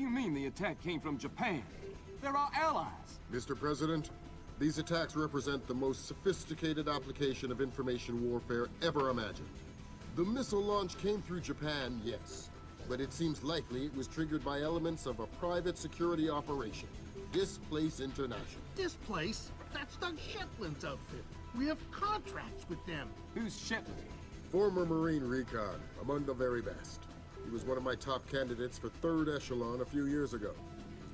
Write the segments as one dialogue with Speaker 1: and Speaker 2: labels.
Speaker 1: you mean the attack came from Japan? They're our allies.
Speaker 2: Mr. President, these attacks represent the most sophisticated application of information warfare ever imagined. The missile launch came through Japan, yes, but it seems likely it was triggered by elements of a private security operation, Displace International.
Speaker 3: Displace? That's Doug Shetland's outfit. We have contracts with them.
Speaker 1: Who's Shetland?
Speaker 2: Former Marine recon, among the very best. He was one of my top candidates for 3rd Echelon a few years ago.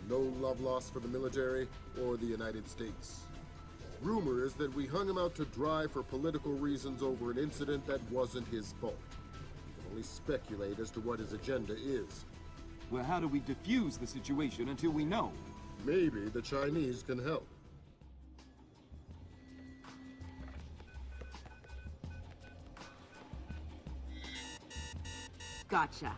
Speaker 2: No love lost for the military or the United States. Rumor is that we hung him out to dry for political reasons over an incident that wasn't his fault. We can only speculate as to what his agenda is.
Speaker 1: Well, how do we defuse the situation until we know?
Speaker 2: Maybe the Chinese can help.
Speaker 4: Gotcha.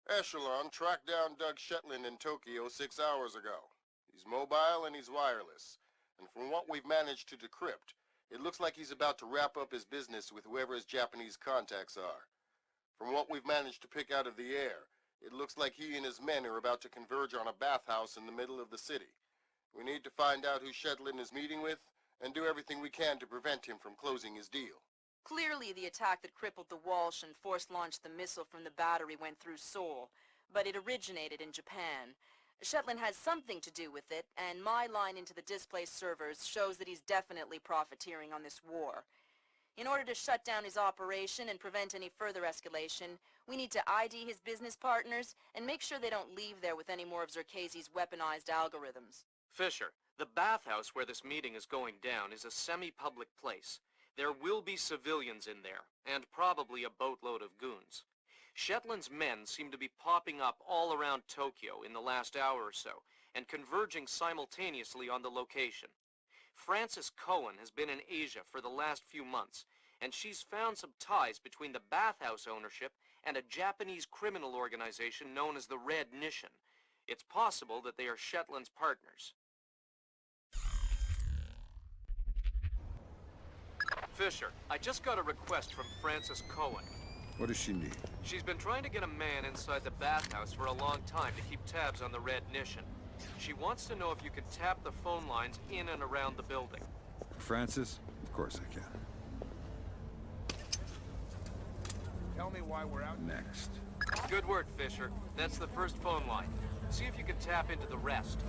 Speaker 2: Echelon tracked down Doug Shetland in Tokyo 6 hours ago. He's mobile and he's wireless. And from what we've managed to decrypt, it looks like he's about to wrap up his business with whoever his Japanese contacts are. From what we've managed to pick out of the air, it looks like he and his men are about to converge on a bathhouse in the middle of the city. We need to find out who Shetland is meeting with, and do everything we can to prevent him from closing his deal.
Speaker 5: Clearly, the attack that crippled the Walsh and force-launched the missile from the battery went through Seoul, but it originated in Japan. Shetland has something to do with it, and my line into the displaced servers shows that he's definitely profiteering on this war. In order to shut down his operation and prevent any further escalation, we need to ID his business partners and make sure they don't leave there with any more of Zerkezi's weaponized algorithms.
Speaker 6: Fisher, the bathhouse where this meeting is going down is a semi-public place. There will be civilians in there, and probably a boatload of goons. Shetland's men seem to be popping up all around Tokyo in the last hour or so, and converging simultaneously on the location. Frances Cohen has been in Asia for the last few months, and she's found some ties between the bathhouse ownership and a Japanese criminal organization known as the Red Nishan. It's possible that they are Shetland's partners. Fisher, I just got a request from Frances Cohen.
Speaker 7: What does she need?
Speaker 6: She's been trying to get a man inside the bathhouse for a long time to keep tabs on the Red Nishan. She wants to know if you can tap the phone lines in and around the building.
Speaker 7: Francis? Of course I can.
Speaker 8: Tell me why we're out
Speaker 7: Next.
Speaker 6: Good work, Fisher. That's the first phone line. See if you can tap into the rest.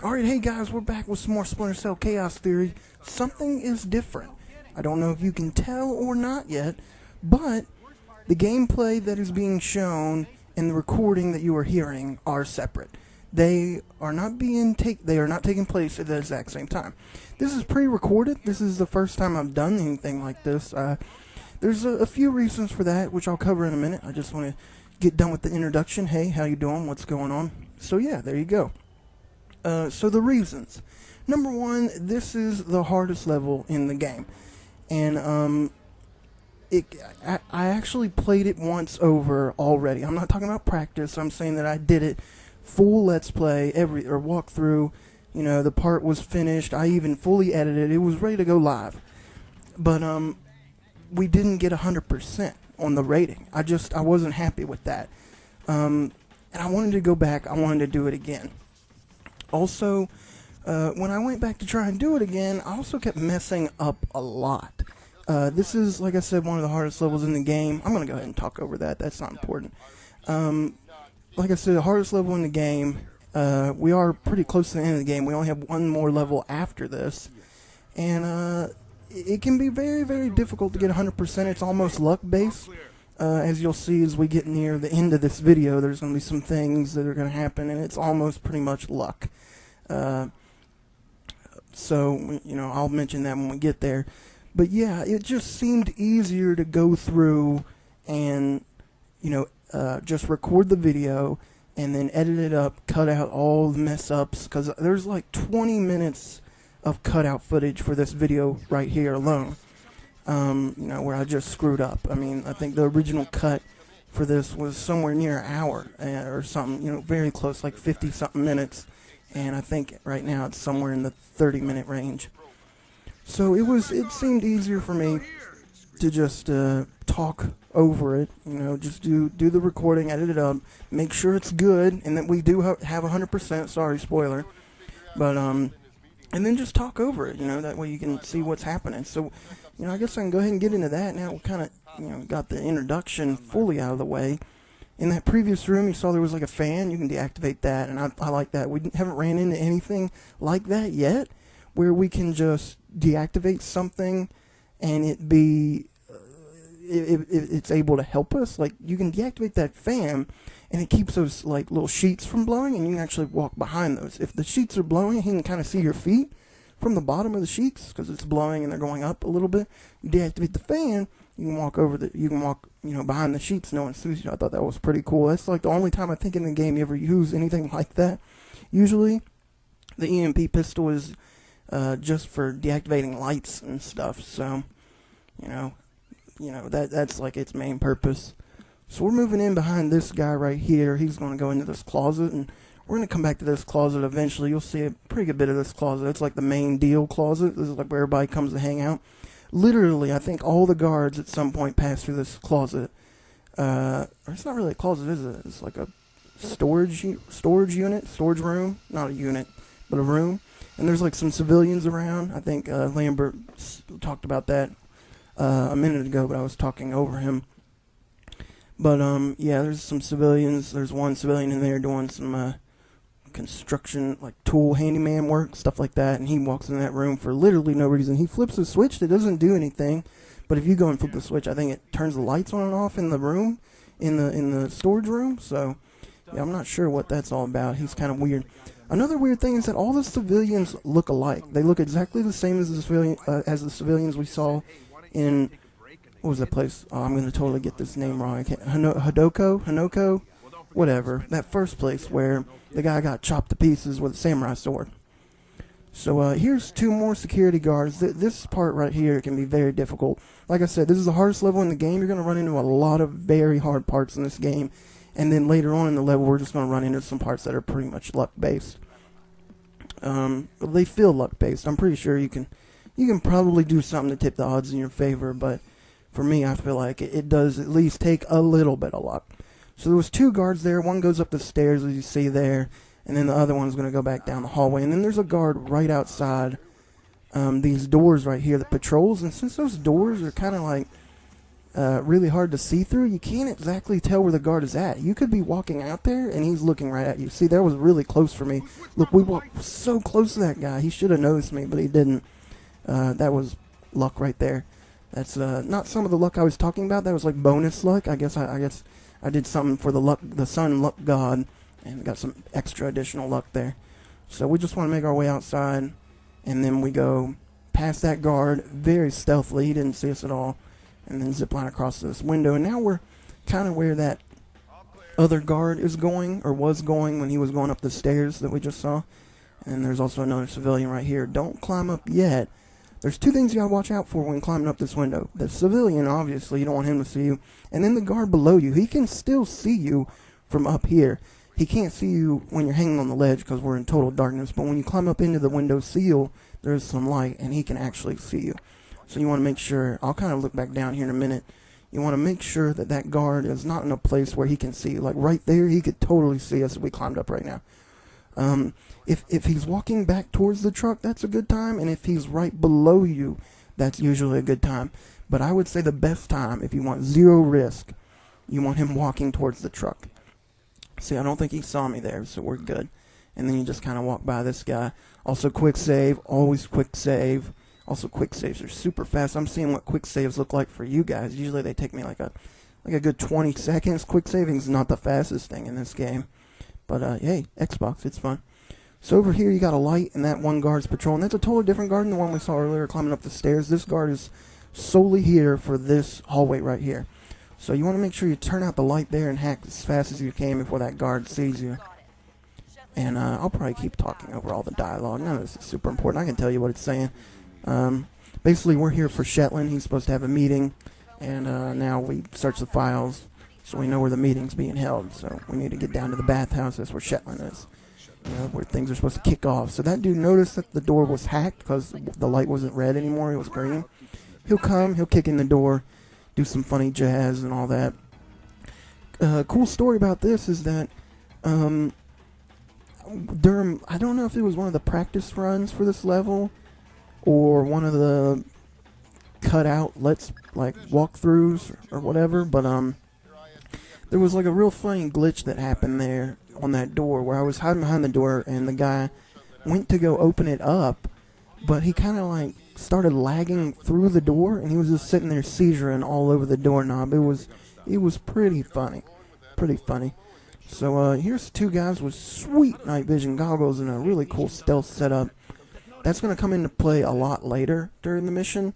Speaker 9: Alright, hey guys, we're back with some more Splinter Cell Chaos Theory. Something is different. I don't know if you can tell or not yet, but the gameplay that is being shown and the recording that you are hearing are separate. They are not taking place at the exact same time. This is pre-recorded. This is the first time I've done anything like this. There's a few reasons for that, which I'll cover in a minute. I just want to get done with the introduction. Hey, how you doing? What's going on? So yeah, there you go. So the reasons. Number one, this is the hardest level in the game. And I actually played it once over already. I'm not talking about practice. I'm saying that I did it full let's play, walk through. You know, the part was finished. I even fully edited it. It was ready to go live. But we didn't get 100% on the rating. I wasn't happy with that. And I wanted to go back. I wanted to do it again. Also, when I went back to try and do it again, I also kept messing up a lot. This is, like I said, one of the hardest levels in the game. I'm going to go ahead and talk over that. That's not important. Like I said, the hardest level in the game. We are pretty close to the end of the game. We only have one more level after this. And it can be very, very difficult to get 100%. It's almost luck-based. As you'll see as we get near the end of this video, there's going to be some things that are going to happen, and it's almost pretty much luck. So, you know, I'll mention that when we get there. But yeah, it just seemed easier to go through and, you know, just record the video and then edit it up, cut out all the mess-ups, because there's like 20 minutes of cutout footage for this video right here alone. You know, where I just screwed up. I mean, I think the original cut for this was somewhere near an hour or something, you know, very close, like 50-something minutes. And I think right now it's somewhere in the 30-minute range. So it seemed easier for me to just talk over it. You know, just do the recording, edit it up, make sure it's good, and that we do have 100%. Sorry, spoiler. But and then just talk over it. You know, that way you can see what's happening. So, you know, I guess I can go ahead and get into that now. We kind of, you know, got the introduction fully out of the way. In that previous room, you saw there was like a fan. You can deactivate that, and I like that. We haven't ran into anything like that yet, where we can just deactivate something and it be it's able to help us. Like, you can deactivate that fan and it keeps those like little sheets from blowing, and you can actually walk behind those. If the sheets are blowing, you can kind of see your feet from the bottom of the sheets because it's blowing and they're going up a little bit. You deactivate the fan, you can walk you know, behind the sheets, no one sees you. I thought that was pretty cool. That's like the only time I think in the game you ever use anything like that. Usually the EMP pistol is just for deactivating lights and stuff. So, you know that's like its main purpose. So we're moving in behind this guy right here. He's going to go into this closet, and we're going to come back to this closet eventually. You'll see a pretty good bit of this closet. It's like the main deal closet. This is like where everybody comes to hang out. Literally, I think all the guards at some point pass through this closet. Or it's not really a closet, is it? It's like a storage unit, storage room. Not a unit, but a room. And there's like some civilians around. I think Lambert talked about that a minute ago, but I was talking over him. But yeah, there's some civilians. There's one civilian in there doing some construction, like tool handyman work, stuff like that, and he walks in that room for literally no reason. He flips a switch that doesn't do anything, but if you go and flip the switch, I think it turns the lights on and off in the room, in the storage room. So yeah, I'm not sure what that's all about. He's kind of weird. Another weird thing is that all the civilians look alike. They look exactly the same as the civilians we saw in, what was that place? Oh, I'm going to totally get this name wrong. I can't. Hanoko? Whatever. That first place where the guy got chopped to pieces with a samurai sword. So here's two more security guards. This part right here can be very difficult. Like I said, this is the hardest level in the game. You're going to run into a lot of very hard parts in this game. And then later on in the level, we're just going to run into some parts that are pretty much luck-based. They feel luck-based. I'm pretty sure you can probably do something to tip the odds in your favor, but for me, I feel like it does at least take a little bit of luck. So there was two guards there. One goes up the stairs, as you see there, and then the other one's going to go back down the hallway. And then there's a guard right outside these doors right here, the patrols. And since those doors are kind of like really hard to see through, you can't exactly tell where the guard is at. You could be walking out there, and he's looking right at you. See, that was really close for me. Look, we walked so close to that guy. He should have noticed me, but he didn't. That was luck right there. That's not some of the luck I was talking about. That was like bonus luck. I guess I did something for the sun luck god, and got some extra additional luck there. So we just want to make our way outside, and then we go past that guard very stealthily. He didn't see us at all, and then zip line across this window. And now we're kind of where that other guard is going, or was going when he was going up the stairs that we just saw. And there's also another civilian right here. Don't climb up yet. There's two things you gotta watch out for when climbing up this window. The civilian, obviously, you don't want him to see you. And then the guard below you. He can still see you from up here. He can't see you when you're hanging on the ledge because we're in total darkness. But when you climb up into the window sill, there's some light, and he can actually see you. So you want to make sure, I'll kind of look back down here in a minute. You want to make sure that that guard is not in a place where he can see you. Like right there, he could totally see us if we climbed up right now. If he's walking back towards the truck, that's a good time. And if he's right below you, that's usually a good time. But I would say the best time, if you want zero risk, you want him walking towards the truck. See, I don't think he saw me there, so we're good. And then you just kind of walk by this guy. Also, quick save. Always quick save. Also, quick saves are super fast. I'm seeing what quick saves look like for you guys. Usually they take me like a good 20 seconds. Quick saving is not the fastest thing in this game. But, hey, Xbox, it's fun. So over here you got a light, and that one guard's patrolling. That's a totally different guard than the one we saw earlier climbing up the stairs. This guard is solely here for this hallway right here. So you want to make sure you turn out the light there and hack as fast as you can before that guard sees you. And I'll probably keep talking over all the dialogue. None of this is super important. I can tell you what it's saying. Basically, we're here for Shetland. He's supposed to have a meeting, and now we search the files so we know where the meeting's being held. So we need to get down to the bathhouse. That's where Shetland is. You know, where things are supposed to kick off. So that dude noticed that the door was hacked because the light wasn't red anymore. It was green. he'll come, he'll kick in the door, do some funny jazz and all that. Cool story about this is that during, I don't know if it was one of the practice runs for this level or one of the cutout walkthroughs or whatever, but there was like a real funny glitch that happened there on that door where I was hiding behind the door and the guy went to go open it up, but he kind of like started lagging through the door and he was just sitting there seizuring all over the doorknob. It was pretty funny. So here's two guys with sweet night vision goggles and a really cool stealth setup. That's going to come into play a lot later during the mission.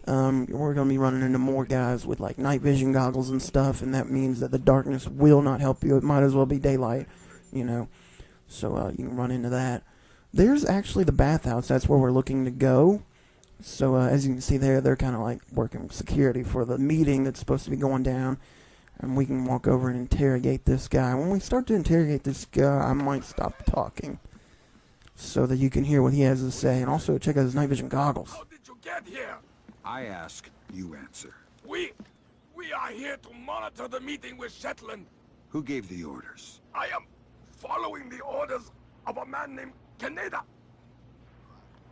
Speaker 9: We're going to be running into more guys with like night vision goggles and stuff, and that means that the darkness will not help you. It might as well be daylight, you know. So you can run into that. There's actually the bathhouse. That's where we're looking to go. So as you can see there, they're kind of like working security for the meeting that's supposed to be going down. And we can walk over and interrogate this guy. When we start to interrogate this guy, I might stop talking so that you can hear what he has to say. And also check out his night vision goggles.
Speaker 8: How did you get here?
Speaker 7: I ask, you answer.
Speaker 8: We are here to monitor the meeting with Shetland.
Speaker 7: Who gave the orders?
Speaker 8: I am following the orders of a man named Kaneda.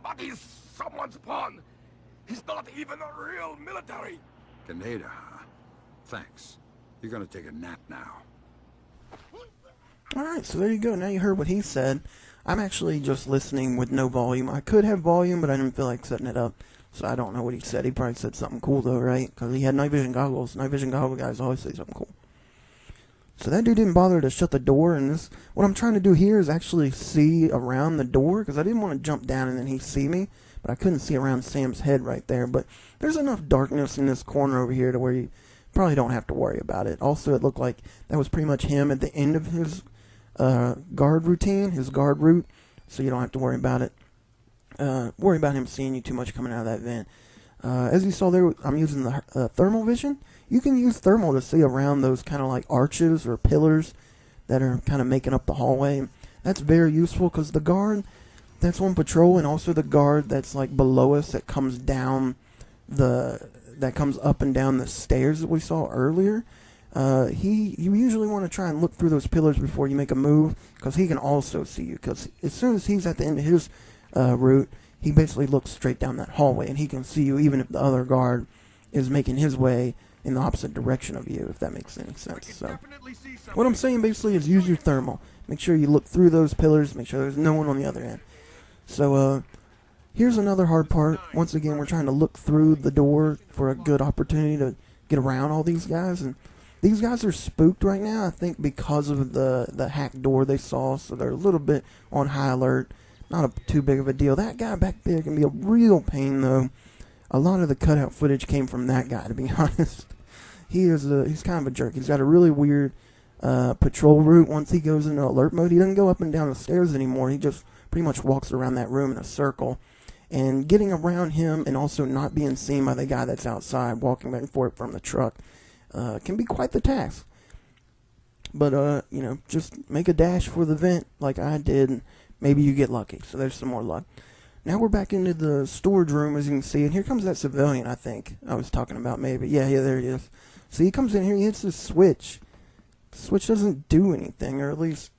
Speaker 8: But he's someone's pawn. He's not even a real military.
Speaker 7: Kaneda, huh? Thanks. You're gonna take a nap now.
Speaker 9: Alright, so there you go. Now you heard what he said. I'm actually just listening with no volume. I could have volume, but I didn't feel like setting it up. So I don't know what he said. He probably said something cool though, right? Because he had night vision goggles. Night vision goggle guys always say something cool. So that dude didn't bother to shut the door, and this, what I'm trying to do here is actually see around the door, because I didn't want to jump down and then he'd see me, but I couldn't see around Sam's head right there. But there's enough darkness in this corner over here to where you probably don't have to worry about it. Also, it looked like that was pretty much him at the end of his guard routine, his guard route, so you don't have to worry about it. Worry about him seeing you too much coming out of that vent. As you saw there, I'm using the thermal vision. You can use thermal to see around those kind of like arches or pillars that are kind of making up the hallway. That's very useful because the guard that's on patrol, and also the guard that's like below us that comes up and down the stairs that we saw earlier. You usually want to try and look through those pillars before you make a move, because he can also see you. Because as soon as he's at the end of his route, he basically looks straight down that hallway, and he can see you even if the other guard is making his way in the opposite direction of you, if that makes any sense. So what I'm saying basically is use your thermal. Make sure you look through those pillars, make sure there's no one on the other end. So here's another hard part. Once again, we're trying to look through the door for a good opportunity to get around all these guys, and these guys are spooked right now, I think, because of the hacked door they saw, so they're a little bit on high alert. Not too big of a deal. That guy back there can be a real pain, though. A lot of the cutout footage came from that guy, to be honest. He's kind of a jerk. He's got a really weird patrol route. Once he goes into alert mode, he doesn't go up and down the stairs anymore. He just pretty much walks around that room in a circle. And getting around him and also not being seen by the guy that's outside walking back and forth from the truck can be quite the task. But, just make a dash for the vent like I did, and maybe you get lucky. So there's some more luck. Now we're back into the storage room, as you can see, and here comes that civilian, I think I was talking about, maybe. Yeah, there he is. So he comes in here, he hits the switch. The switch doesn't do anything, or at least,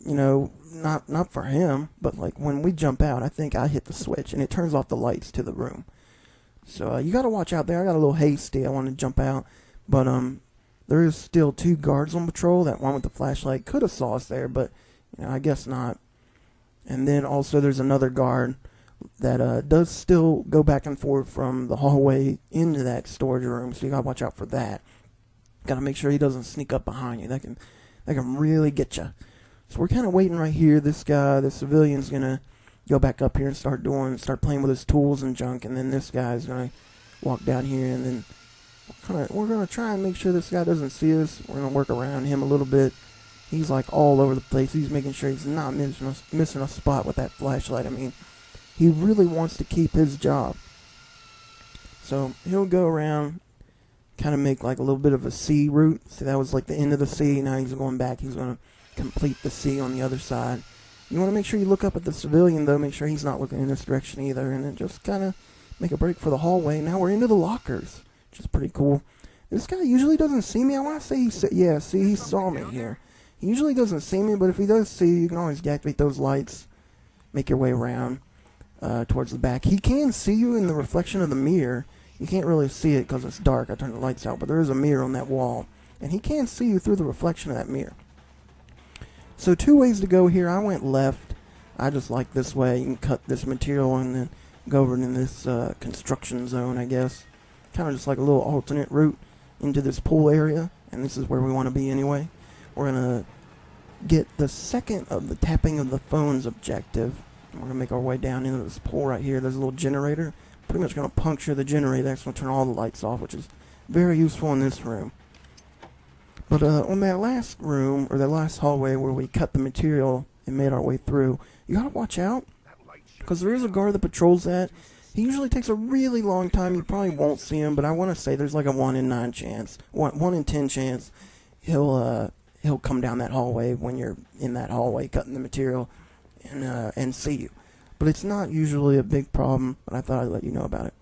Speaker 9: not for him, but like when we jump out, I think I hit the switch, and it turns off the lights to the room. So you got to watch out there. I got a little hasty. I wanted to jump out, but there is still 2 guards on patrol. That one with the flashlight could have saw us there, but I guess not. And then also there's another guard that does still go back and forth from the hallway into that storage room, so you gotta watch out for that. Gotta make sure he doesn't sneak up behind you. That can really get you. So we're kind of waiting right here. This guy, the civilian's gonna go back up here and start playing with his tools and junk, and then this guy's gonna walk down here, and then we're gonna try and make sure this guy doesn't see us. We're gonna work around him a little bit. He's like all over the place. He's making sure he's not missing a spot with that flashlight. I mean, he really wants to keep his job. So he'll go around, kind of make like a little bit of a C route. See, that was like the end of the C. Now he's going back. He's going to complete the C on the other side. You want to make sure you look up at the civilian, though. Make sure he's not looking in this direction either. And then just kind of make a break for the hallway. Now we're into the lockers, which is pretty cool. This guy usually doesn't see me. I want to say he said, yeah, see, he saw me here. He usually doesn't see me, but if he does see you, you can always deactivate those lights, make your way around towards the back. He can see you in the reflection of the mirror. You can't really see it because it's dark. I turned the lights out, but there is a mirror on that wall, and he can see you through the reflection of that mirror. So 2 ways to go here. I went left. I just like this way. You can cut this material and then go over in this construction zone, I guess. Kind of just like a little alternate route into this pool area, and this is where we want to be anyway. We're going to get the second of the tapping of the phones objective. We're going to make our way down into this pool right here. There's a little generator. Pretty much going to puncture the generator. That's going to turn all the lights off, which is very useful in this room. But on that last room, or that last hallway where we cut the material and made our way through, you got to watch out, because there is a guard that patrols that. He usually takes a really long time. You probably won't see him, but I want to say there's like a 1 in 9 chance, 1 in 10 chance he'll come down that hallway when you're in that hallway cutting the material and see you. But it's not usually a big problem, but I thought I'd let you know about it.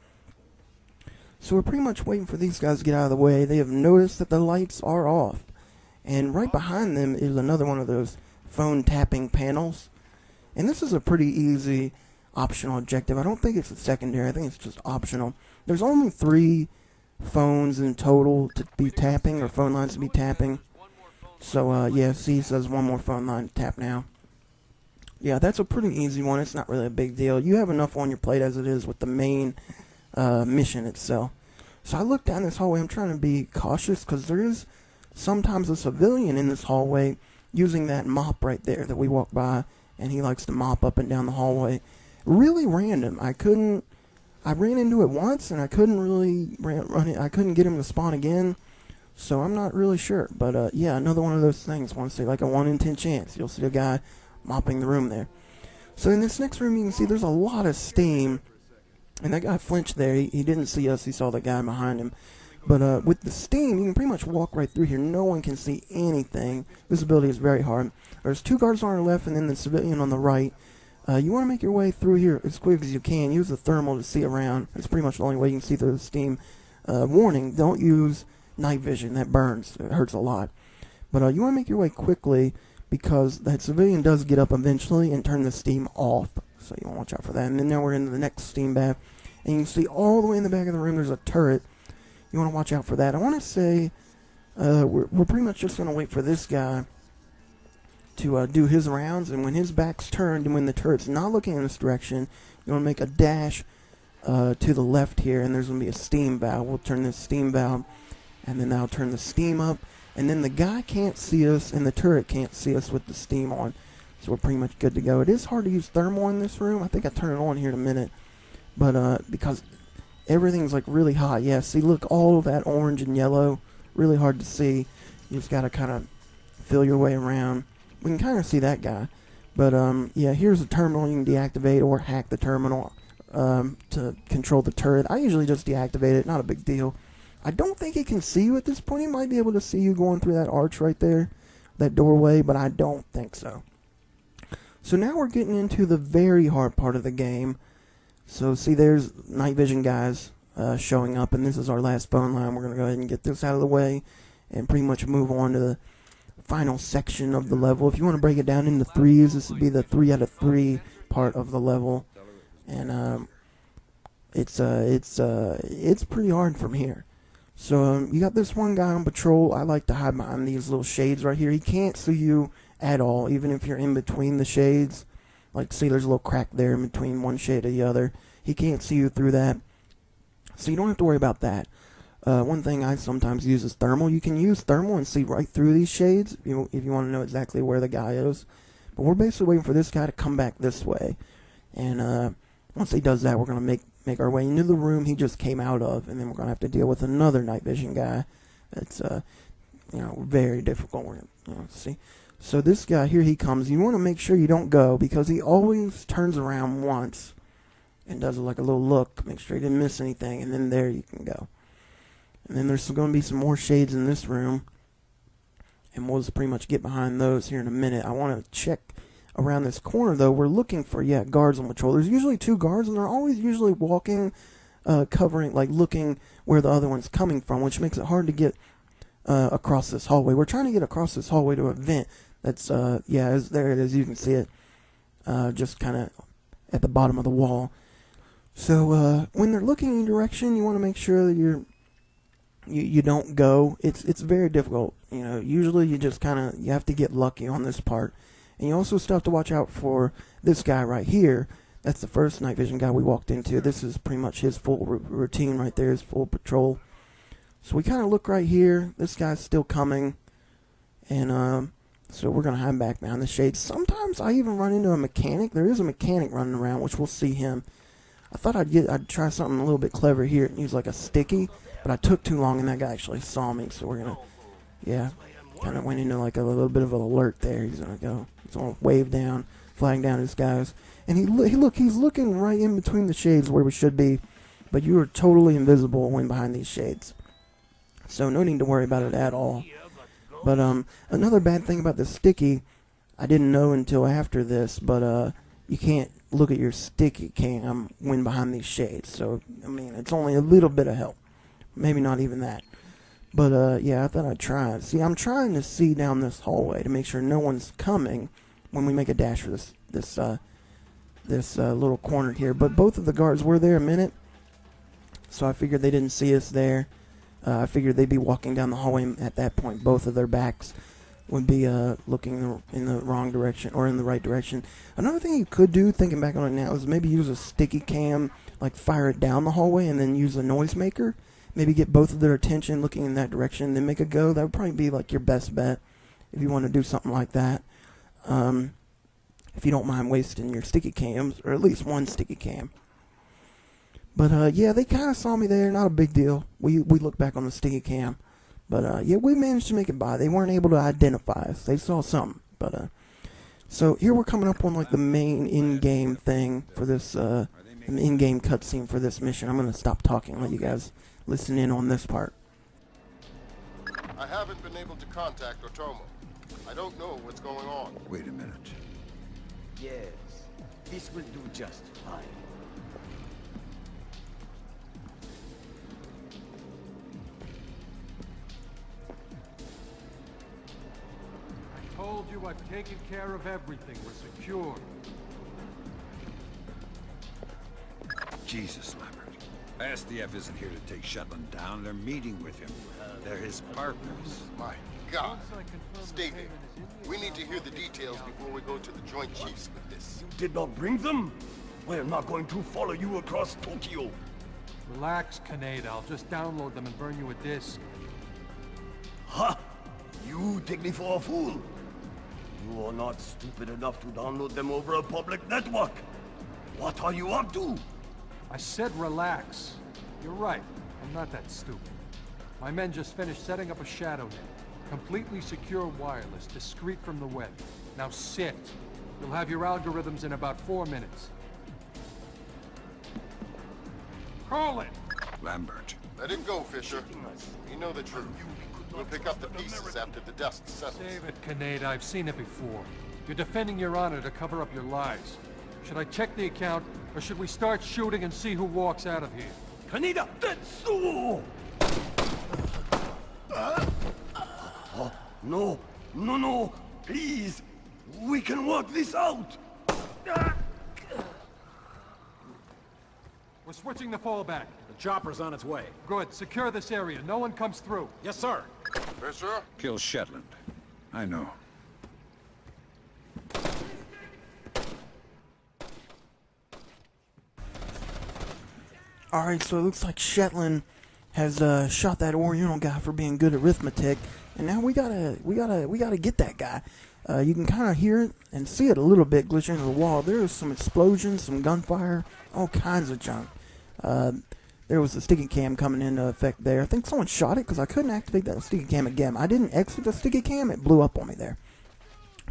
Speaker 9: So we're pretty much waiting for these guys to get out of the way. They have noticed that the lights are off, and right behind them is another one of those phone tapping panels. And this is a pretty easy optional objective. I don't think it's a secondary. I think it's just optional. There's only 3 phones in total to be tapping, or phone lines to be tapping. So, yeah, see, it says 1 more phone line to tap now. Yeah, that's a pretty easy one. It's not really a big deal. You have enough on your plate as it is with the main mission itself. So I look down this hallway. I'm trying to be cautious because there is sometimes a civilian in this hallway using that mop right there that we walk by, and he likes to mop up and down the hallway. Really random. I ran into it once, and I couldn't really run it. I couldn't get him to spawn again, so I'm not really sure. But yeah, another one of those things. I want to say like a 1 in 10 chance you'll see a guy mopping the room there. So in this next room, you can see there's a lot of steam, and that guy flinched there. He didn't see us. He saw the guy behind him. But with the steam, you can pretty much walk right through here. No one can see anything. Visibility is very hard. There's 2 guards on our left and then the civilian on the right. You want to make your way through here as quick as you can. Use the thermal to see around. That's pretty much the only way you can see through the steam. Warning, don't use night vision. That burns. It hurts a lot. But you want to make your way quickly because that civilian does get up eventually and turn the steam off. So you want to watch out for that. And then now we're into the next steam bath. And you can see all the way in the back of the room there's a turret. You want to watch out for that. I want to say we're pretty much just going to wait for this guy to do his rounds, and when his back's turned and when the turret's not looking in this direction, you want to make a dash to the left here, and there's going to be a steam valve. We'll turn this steam valve, and then that'll turn the steam up, and then the guy can't see us and the turret can't see us with the steam on, so we're pretty much good to go. It is hard to use thermal in this room. I think I turn it on here in a minute, but because everything's like really hot. Yeah, see, look, all of that orange and yellow, really hard to see. You just got to kind of feel your way around. We can kind of see that guy. But, yeah, here's a terminal you can deactivate or hack the terminal to control the turret. I usually just deactivate it. Not a big deal. I don't think he can see you at this point. He might be able to see you going through that arch right there, that doorway, but I don't think so. So now we're getting into the very hard part of the game. So, see, there's night vision guys showing up, and this is our last phone line. We're going to go ahead and get this out of the way and pretty much move on to the final section of the level. If you want to break it down into 3s, this would be the 3 out of 3 part of the level, and it's pretty hard from here. So you got this one guy on patrol. I like to hide behind these little shades right here. He can't see you at all, even if you're in between the shades. Like, see, there's a little crack there in between one shade and the other. He can't see you through that, so you don't have to worry about that. One thing I sometimes use is thermal. You can use thermal and see right through these shades if you want to know exactly where the guy is. But we're basically waiting for this guy to come back this way. And once he does that, we're going to make our way into the room he just came out of. And then we're going to have to deal with another night vision guy. That's, very difficult. We're going to see. So this guy, here he comes. You want to make sure you don't go because he always turns around once and does like a little look. Make sure he didn't miss anything. And then there you can go. And then there's going to be some more shades in this room. And we'll just pretty much get behind those here in a minute. I want to check around this corner, though. We're looking for, guards on patrol. There's usually 2 guards, and they're always usually walking covering, like looking where the other one's coming from, which makes it hard to get across this hallway. We're trying to get across this hallway to a vent that's, yeah, there it is. You can see it just kind of at the bottom of the wall. So when they're looking in your direction, you want to make sure that you don't go. It's very difficult. You know, usually you just kind of, you have to get lucky on this part. And you also still have to watch out for this guy right here. That's the first night vision guy we walked into. This is pretty much his full routine right there, his full patrol. So we kind of look right here. This guy's still coming. And so we're going to hide back behind the shades. Sometimes I even run into a mechanic. There is a mechanic running around, which we'll see him. I thought I'd try something a little bit clever here and use like a sticky. But I took too long and that guy actually saw me. So we're going to, yeah, kind of went into like a little bit of an alert there. He's going to wave down, flag down his guys. And he's looking right in between the shades where we should be, but you are totally invisible when behind these shades. So no need to worry about it at all. But another bad thing about the sticky, I didn't know until after this, but you can't look at your sticky cam when behind these shades. So I mean, it's only a little bit of help, maybe not even that. But yeah, I thought I'd try it. See, I'm trying to see down this hallway to make sure no one's coming when we make a dash for this little corner here. But both of the guards were there a minute, so I figured they didn't see us there. I figured they'd be walking down the hallway at that point. Both of their backs would be looking in the wrong direction or in the right direction. Another thing you could do, thinking back on it now, is maybe use a sticky cam, like fire it down the hallway and then use a noisemaker. Maybe get both of their attention looking in that direction, then make a go. That would probably be like your best bet if you want to do something like that. If you don't mind wasting your sticky cams, or at least one sticky cam. But yeah, they kind of saw me there. Not a big deal. We look back on the sticky cam. But yeah, we managed to make it by. They weren't able to identify us. They saw something. But so here we're coming up on like the main in-game thing for this in-game cutscene for this mission. I'm gonna stop talking and let you guys listen in on this part.
Speaker 2: I haven't been able to contact Otomo. I don't know what's going on.
Speaker 7: Wait a minute.
Speaker 4: Yes, this will do just fine.
Speaker 1: I told you I've taken care of everything. We're secure.
Speaker 7: Jesus, Lambert. SDF isn't here to take Shetland down. They're meeting with him. They're his partners.
Speaker 2: My God. Stay there. We need to hear the details before we go to the Joint Chiefs with this.
Speaker 8: You did not bring them? We're not going to follow you across Tokyo.
Speaker 1: Relax, Kaneda. I'll just download them and burn you a disc.
Speaker 8: Ha! You take me for a fool. You are not stupid enough to download them over a public network. What are you up to?
Speaker 1: I said relax. You're right. I'm not that stupid. My men just finished setting up a shadow net. Completely secure wireless, discreet from the web. Now sit. You'll have your algorithms in about 4 minutes. Call it!
Speaker 7: Lambert.
Speaker 2: Let him go, Fisher. We know the truth. We'll pick up the pieces after the dust settles.
Speaker 1: Save it, Kaneda. I've seen it before. You're defending your honor to cover up your lies. Should I check the account, or should we start shooting and see who walks out of here?
Speaker 8: Kaneda Tetsuo! No, no, no, please. We can work this out.
Speaker 1: We're switching the fallback.
Speaker 10: The chopper's on its way.
Speaker 1: Good. Secure this area. No one comes through.
Speaker 10: Yes, sir.
Speaker 2: Fisher?
Speaker 7: Kill Shetland. I know.
Speaker 9: Alright, so it looks like Shetland has shot that Oriental guy for being good at arithmetic, and now we gotta get that guy. You can kind of hear it and see it a little bit glitching into the wall. There was some explosions, some gunfire, all kinds of junk. There was a sticky cam coming into effect there. I think someone shot it because I couldn't activate that sticky cam again. I didn't exit the sticky cam, it blew up on me there.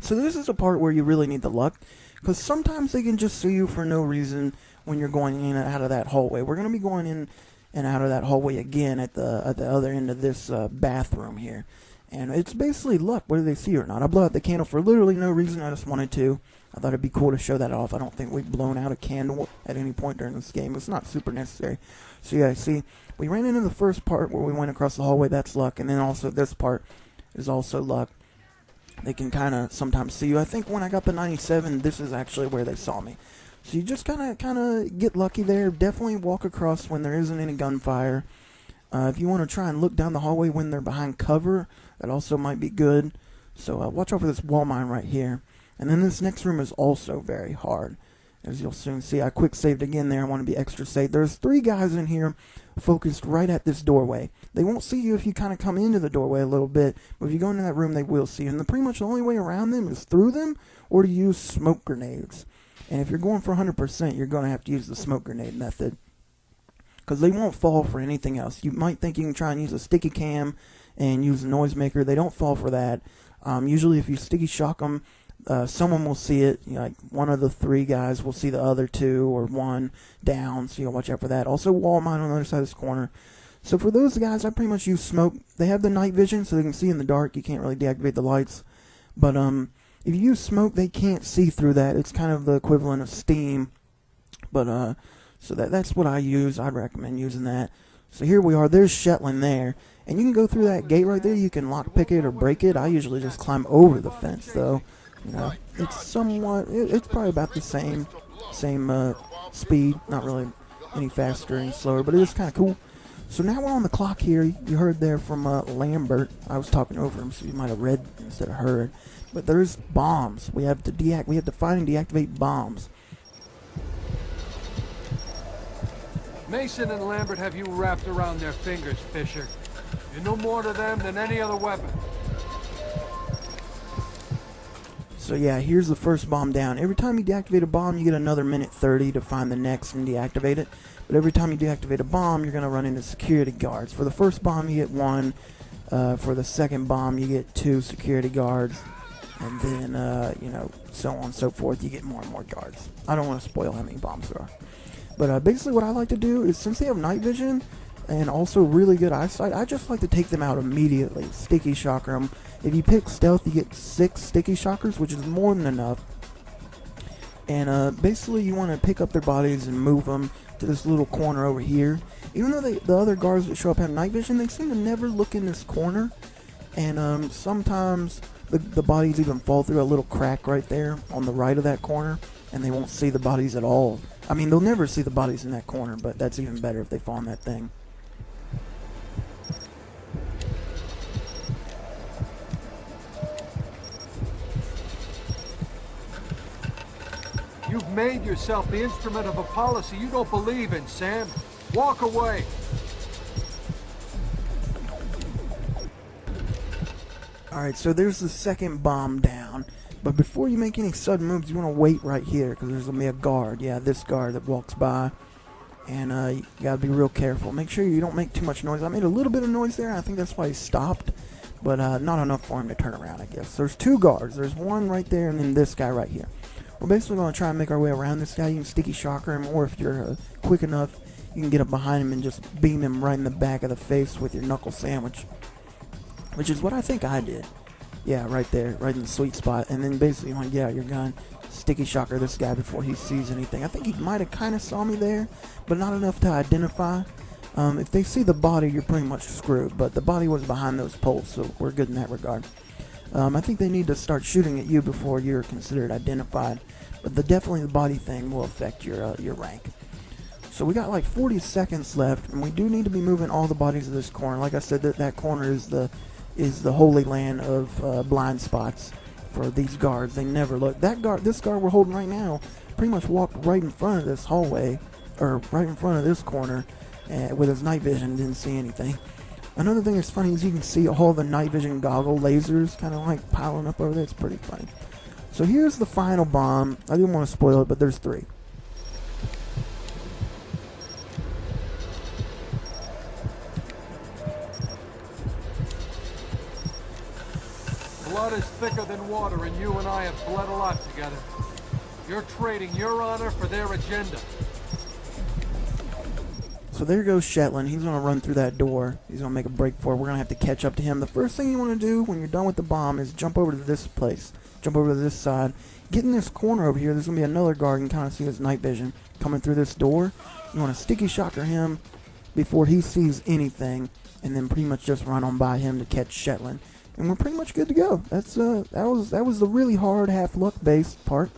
Speaker 9: So this is a part where you really need the luck, because sometimes they can just see you for no reason when you're going in and out of that hallway. We're going to be going in and out of that hallway again at the other end of this bathroom here. And it's basically luck, whether they see you or not. I blew out the candle for literally no reason. I just wanted to. I thought it'd be cool to show that off. I don't think we've blown out a candle at any point during this game. It's not super necessary. So yeah, see, we ran into the first part where we went across the hallway. That's luck. And then also this part is also luck. They can kind of sometimes see you. I think when I got the 97, this is actually where they saw me. So you just kind of get lucky there. Definitely walk across when there isn't any gunfire. If you want to try and look down the hallway when they're behind cover, that also might be good. So watch out for this wall mine right here. And then this next room is also very hard. As you'll soon see, I quick saved again there. I want to be extra safe. There's 3 guys in here focused right at this doorway. They won't see you if you kind of come into the doorway a little bit, but if you go into that room, they will see you. And pretty much the only way around them is through them or to use smoke grenades. And if you're going for 100%, you're going to have to use the smoke grenade method, because they won't fall for anything else. You might think you can try and use a sticky cam and use a noisemaker. They don't fall for that. Usually if you sticky shock them, someone will see it. You know, like one of the 3 guys will see the other 2 or 1 down, so you'll watch out for that. Also wall mine on the other side of this corner. So for those guys, I pretty much use smoke. They have the night vision, so they can see in the dark. You can't really deactivate the lights. But if you use smoke, they can't see through that. It's kind of the equivalent of steam. But so that's what I use. I'd recommend using that. So here we are. There's Shetland there. And you can go through that gate right there. You can lockpick it or break it. I usually just climb over the fence, though. You know, it's somewhat, it's probably about the same speed. Not really any faster, any slower, but it is kind of cool. So now we're on the clock here. You heard there from Lambert. I was talking over him, so you might have read instead of heard. But there's bombs. We have to find and deactivate bombs.
Speaker 1: Mason and Lambert have you wrapped around their fingers, Fisher. You're no more to them than any other weapon.
Speaker 9: So yeah, here's the first bomb down. Every time you deactivate a bomb, you get another minute 30 to find the next and deactivate it. But every time you deactivate a bomb, you're going to run into security guards. For the first bomb, you get 1. For the second bomb, you get 2 security guards. And then, you know, so on and so forth, you get more and more guards. I don't want to spoil how many bombs there are. But basically what I like to do is, since they have night vision and also really good eyesight, I just like to take them out immediately. Sticky shocker them. If you pick stealth, you get 6 sticky shockers, which is more than enough. And basically you want to pick up their bodies and move them to this little corner over here. Even though the other guards that show up have night vision, they seem to never look in this corner. And sometimes the bodies even fall through a little crack right there on the right of that corner, and they won't see the bodies at all. I mean, they'll never see the bodies in that corner, but that's even better if they fall in that thing.
Speaker 1: You've made yourself the instrument of a policy you don't believe in, Sam. Walk away.
Speaker 9: Alright, so there's the second bomb down. But before you make any sudden moves, you want to wait right here, because there's going to be a guard. Yeah, this guard that walks by. And you got to be real careful. Make sure you don't make too much noise. I made a little bit of noise there. I think that's why he stopped. But not enough for him to turn around, I guess. There's 2 guards. There's one right there and then this guy right here. We're basically going to try and make our way around this guy. You can sticky shocker him, or if you're quick enough, you can get up behind him and just beam him right in the back of the face with your knuckle sandwich. Which is what I think I did. Yeah, right there, right in the sweet spot. And then basically you want to get out your gun, sticky shocker this guy before he sees anything. I think he might have kind of saw me there, but not enough to identify. If they see the body, you're pretty much screwed. But the body was behind those poles, so we're good in that regard. I think they need to start shooting at you before you're considered identified. But definitely the body thing will affect your rank. So we got like 40 seconds left, and we do need to be moving all the bodies of this corner. Like I said, that corner is the holy land of blind spots for these guards. They never look. This guard we're holding right now, pretty much walked right in front of this hallway, or right in front of this corner, with his night vision, didn't see anything. Another thing that's funny is you can see all the night vision goggle lasers kind of like piling up over there. It's pretty funny. So here's the final bomb. I didn't want to spoil it, but there's 3.
Speaker 1: Blood is thicker than water, and you and I have bled a lot together. You're trading your honor for their agenda.
Speaker 9: So there goes Shetland. He's going to run through that door. He's going to make a break for it. We're going to have to catch up to him. The first thing you want to do when you're done with the bomb is jump over to this place. Jump over to this side. Get in this corner over here. There's going to be another guard. You can kind of see his night vision coming through this door. You want to sticky shocker him before he sees anything, and then pretty much just run on by him to catch Shetland. And we're pretty much good to go. That's that was the really hard half luck based part.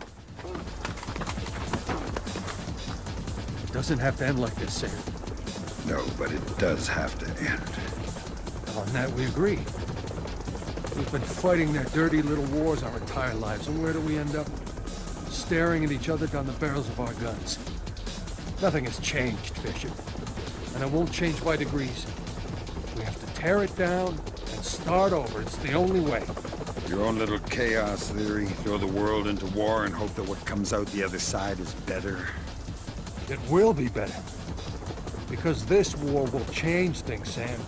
Speaker 1: It doesn't have to end like this, Sam.
Speaker 7: No, but it does have to end.
Speaker 1: On that we agree. We've been fighting their dirty little wars our entire lives, and where do we end up? Staring at each other down the barrels of our guns. Nothing has changed, Bishop. And it won't change by degrees. We have to tear it down and start over. It's the only way.
Speaker 7: Your own little chaos theory, throw the world into war and hope that what comes out the other side is better.
Speaker 1: It will be better. Because this war will change things, Sam.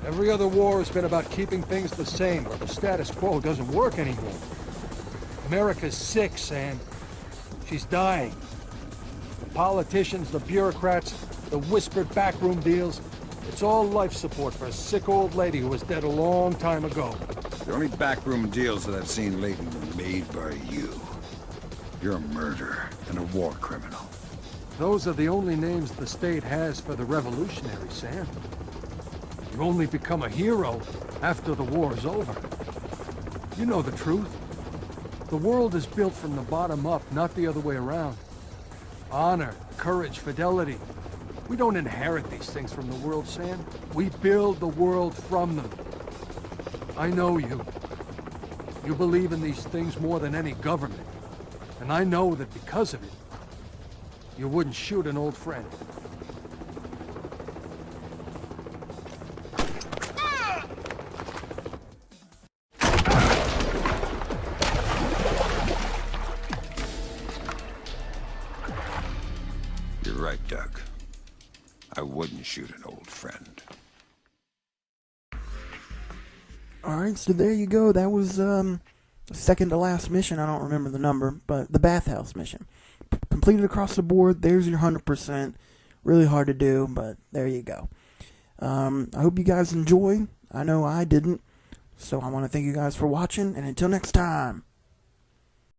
Speaker 1: Every other war has been about keeping things the same, but the status quo doesn't work anymore. America's sick, Sam. She's dying. The politicians, the bureaucrats, the whispered backroom deals, it's all life support for a sick old lady who was dead a long time ago.
Speaker 7: The only backroom deals that I've seen lately were made by you. You're a murderer and a war criminal.
Speaker 1: Those are the only names the state has for the revolutionaries, Sam. You only become a hero after the war is over. You know the truth. The world is built from the bottom up, not the other way around. Honor, courage, fidelity. We don't inherit these things from the world, Sam. We build the world from them. I know you. You believe in these things more than any government. And I know that because of it, you wouldn't shoot an old friend.
Speaker 7: You're right, Doug. I wouldn't shoot an old friend.
Speaker 9: Alright, so there you go. That was second to last mission. I don't remember the number, but the bathhouse mission. Completed across the board. There's your 100%. Really hard to do, but there you go. I hope you guys enjoyed. I know I didn't. So I want to thank you guys for watching, and until next time.